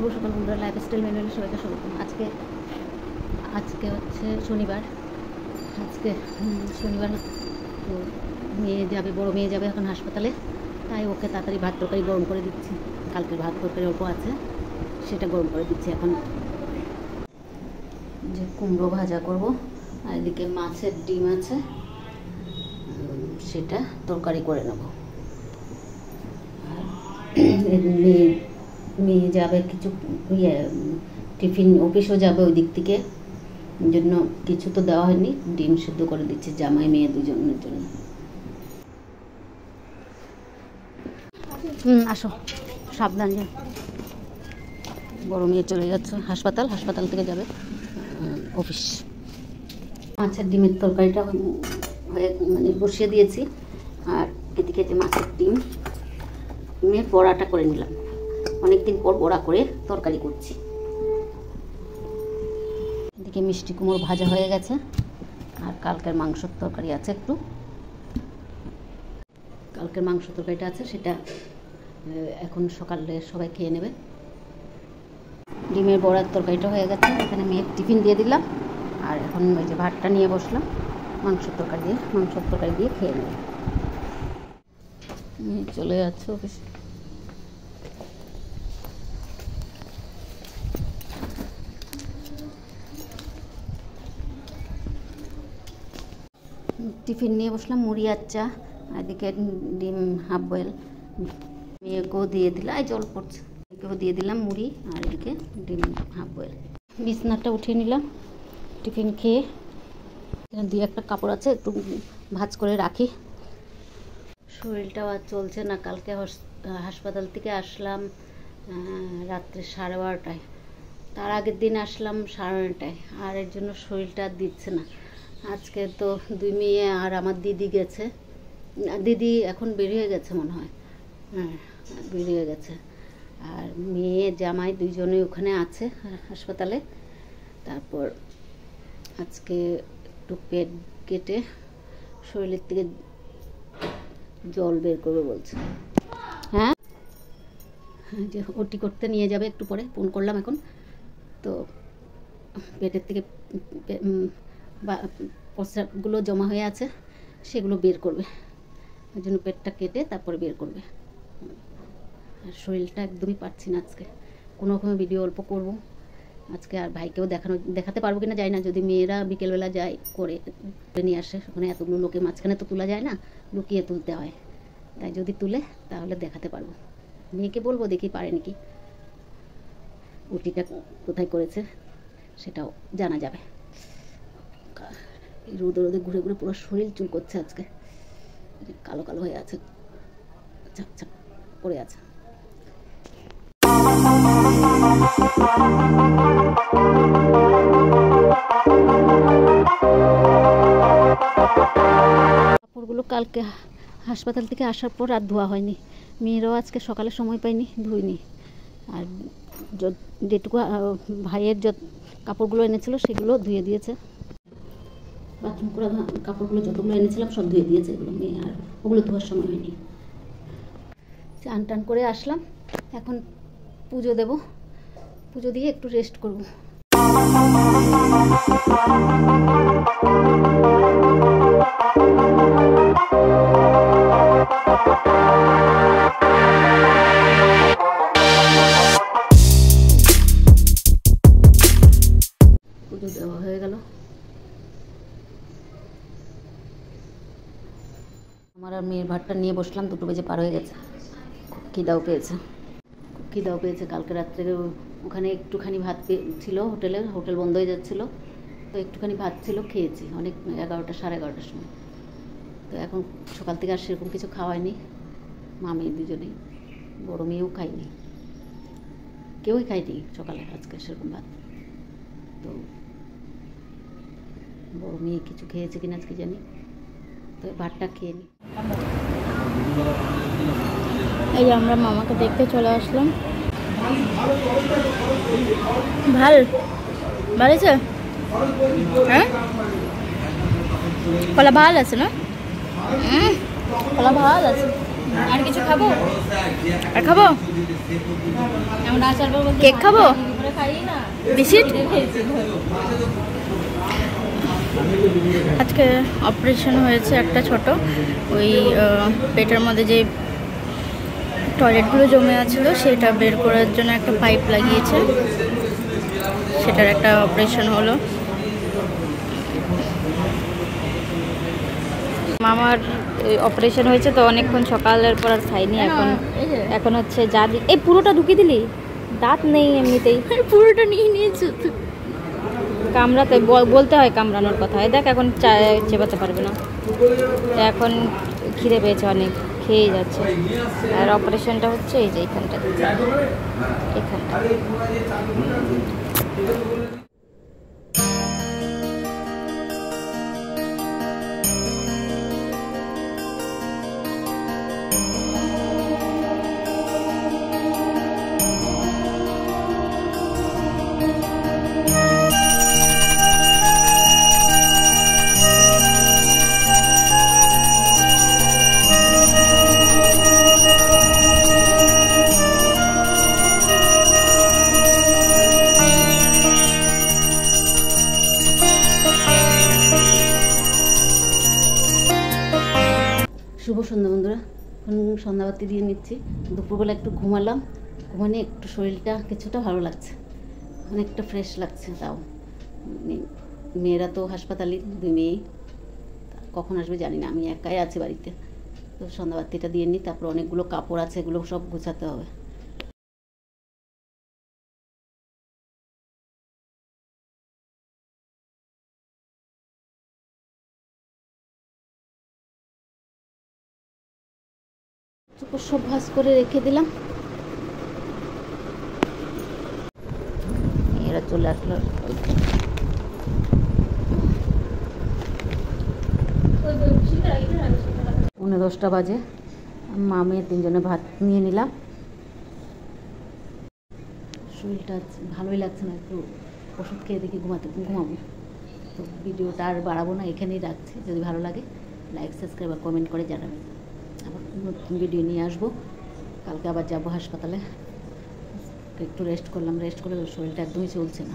শুভ সকাল বন্ধুরা, লাইফস্টাইল ম্যানুয়ালে সবাইকে স্বাগত। আজকে হচ্ছে শনিবার। তো মেয়ে যাবে, বড় মেয়ে যাবে এখন হাসপাতালে, তাই ওকে তাড়াতাড়ি ভাত তরকারি গরম করে দিচ্ছি। কালকের ভাত তরকারি অল্প আছে, সেটা গরম করে দিচ্ছি এখন। যে কুমড়ো ভাজা করব, আর এদিকে মাছের ডিম আছে, সেটা তরকারি করে নেব। আর মেয়ে যাবে কিছু টিফিন অফিসও যাবে ওই দিক থেকে, জন্য কিছু তো দেওয়া হয়নি, ডিম সিদ্ধ করে দিচ্ছে জামাই মেয়ে দুজনের জন্য। আসো, সাবধান যাও। বড় মেয়ে চলে যাচ্ছে হাসপাতাল থেকে যাবে অফিস। মাছের ডিমের তরকারিটা হয়ে বসিয়ে দিয়েছি, আর এদিকে যে মাছের ডিমের বড়াটা করে নিলাম। অনেকদিন পর বড়া করে তরকারি করছি। এদিকে মিষ্টি কুমড়ো ভাজা হয়ে গেছে, আর কালকের মাংসের তরকারি আছে একটু। কালকের মাংস তরকারিটা আছে, সেটা এখন সকালে সবাই খেয়ে নেবে। ডিমের বড়ার তরকারিটা হয়ে গেছে, এখানে মেয়ের টিফিন দিয়ে দিলাম। আর এখন ওই যে ভাতটা নিয়ে বসলাম, মাংসের তরকারি দিয়ে খেয়ে নেবে। চলে যাচ্ছে অফিস। টিফিন নিয়ে বসলাম, মুড়ি আর চা, এদিকে ডিম হাফ বয়েল মেয়েকেও দিয়ে দিলাম। জল পড়ছে, মেয়েকেও দিয়ে দিলাম মুড়ি, আর এদিকে ডিম হাফ বয়েল। বিছনাটা উঠিয়ে নিলাম টিফিন খেয়ে। এখানে দিয়ে একটা কাপড় আছে, একটু ভাঁজ করে রাখি। শরীরটাও আর চলছে না। কালকে হাসপাতাল থেকে আসলাম রাত্রে 12:30টায়, তার আগের দিন আসলাম 9:30টায়, আর এর জন্য শরীরটা আর দিচ্ছে না। আজকে তো দুই মেয়ে আর আমার দিদি গেছে। দিদি এখন বেরিয়ে গেছে মনে হয়, বেরিয়ে গেছে। আর মেয়ে জামাই দুইজনেই ওখানে আছে হাসপাতালে। তারপর আজকে একটু পেট কেটে শরীরের থেকে জল বের করবে বলছে। হ্যাঁ, যে ওটি করতে নিয়ে যাবে একটু পরে, ফোন করলাম এখন। তো পেটের থেকে প্রস্রাবগুলো জমা হয়ে আছে, সেগুলো বের করবে। ওই জন্য পেটটা কেটে তারপরে বের করবে। আর শরীরটা একদমই পারছি না আজকে। কোনো রকমের ভিডিও অল্প করব আজকে। আর ভাইকেও দেখাতে পারবো কিনা জানি না। যদি মেয়েরা বিকেলবেলা যায় করে নিয়ে আসে, ওখানে এতগুলো লোকের মাঝখানে তো তোলা যায় না, লুকিয়ে তুলতে হয়। তাই যদি তুলে তাহলে দেখাতে পারবো। মেয়েকে বলবো দেখি পারে নাকি, উটিটা কোথায় করেছে সেটাও জানা যাবে। রোদে ঘুরে ঘুরে পুরো শরীর চুল করছে আজকে, কালো কালো হয়ে আছে, ছাপ পড়ে আছে। কাপড়গুলো কালকে হাসপাতাল থেকে আসার পর আর ধোয়া হয়নি। মেয়েরাও আজকে সকালে সময় পায়নি, ধুইনি। আর যেটুকু ভাইয়ের কাপড়গুলো এনেছিল সেগুলো ধুয়ে দিয়েছে। বাথরুম করা কাপড়গুলো যতগুলো এনেছিলাম সব ধুয়ে দিয়েছে এগুলো মেয়ে, আর ওগুলো ধোয়ার সময় হয়নি। চান টান করে আসলাম, এখন পুজো দেব। পুজো দিয়ে একটু রেস্ট করব। পুজো দেওয়া হয়ে গেল। আমার আর মেয়ের ভাতটা নিয়ে বসলাম, 2 বাজে পার হয়ে গেছে। খুব খিদাও পেয়েছে। কালকে রাত্রে ওখানে একটুখানি ভাত ছিল, হোটেল বন্ধ হয়ে যাচ্ছিলো, তো একটুখানি ভাত ছিল, খেয়েছি অনেক 11টা 11:30টার সময়। তো এখন সকাল থেকে আর সেরকম কিছু খাওয়ায়নি, মা মেয়ে দুজনেই। বড় মেয়েও খায়নি, কেউই খায়নি সকালে আজকে সেরকম ভাত। তো বড় মেয়ে কিছু খেয়েছে কিনা আজকে জানি, তো ভাতটা খেয়ে নি। এই যে আমরা মামাকে দেখতে চলে আসলাম। ভালো আছে, হ্যাঁ কলা ভাল আছে না, কলা ভাল আছে। আর কিছু খাবো? আর খাবো? আমরা আচার বলতে কেক খাবো? খাই না বিস্কিট। আজকে অপারেশন হয়েছে একটা ছোট, ওই পেটের মধ্যে যে টয়লেটগুলো জমে আছিল সেটা বের করার জন্য একটা পাইপ লাগিয়েছে, সেটার একটা অপারেশন হলো। মামার অপারেশন হয়েছে তো অনেকক্ষণ, সকালের পর আর খাইনি। এখন হচ্ছে যা এই পুরোটা ঢুকিয়ে দিলি, দাঁত নেই এমনিতেই, পুরোটা নিয়ে নিয়েছো। কামড়াতে বলতে হয়, কামড়ানোর কথা হয়। দেখ এখন চেপাতে পারবে না, এখন খিদে পেয়েছে অনেক, খেয়ে যাচ্ছে। আর অপারেশনটা হচ্ছে এই যে এইখানটা, এখানটা। শুভ সন্ধ্যা বন্ধুরা, এখন সন্ধ্যাবাতি দিয়ে নিচ্ছি। দুপুরবেলা একটু ঘুমালাম, ঘুমানে একটু শরীরটা কিছুটা ভালো লাগছে, অনেকটা ফ্রেশ লাগছে। তাও মেয়েরা তো হাসপাতালে, 2 মেয়ে, কখন আসবে জানি না, আমি একাই আছি বাড়িতে। তো সন্ধ্যাবাতিটা দিয়ে নিই, তারপর অনেকগুলো কাপড় আছে, এগুলো সব গোছাতে হবে। সব ভাঁজ করে রেখে দিলাম। এরা চলে আসলো, 10:45 বাজে। মা মেয়ে 3জনে ভাত নিয়ে নিলাম। শরীরটা ভালোই লাগছে না, একটু ওষুধ খেয়ে দেখি ঘুমাবো। তো ভিডিওটা আর বাড়াবো না, এখানেই রাখছি। যদি ভালো লাগে লাইক, সাবস্ক্রাইব আর কমেন্ট করে জানাবেন। আবার নতুন ভিডিও নিয়ে আসবো। কালকে আবার যাবো হাসপাতালে। একটু রেস্ট করলাম, রেস্ট করে শরীরটা একদমই চলছে না।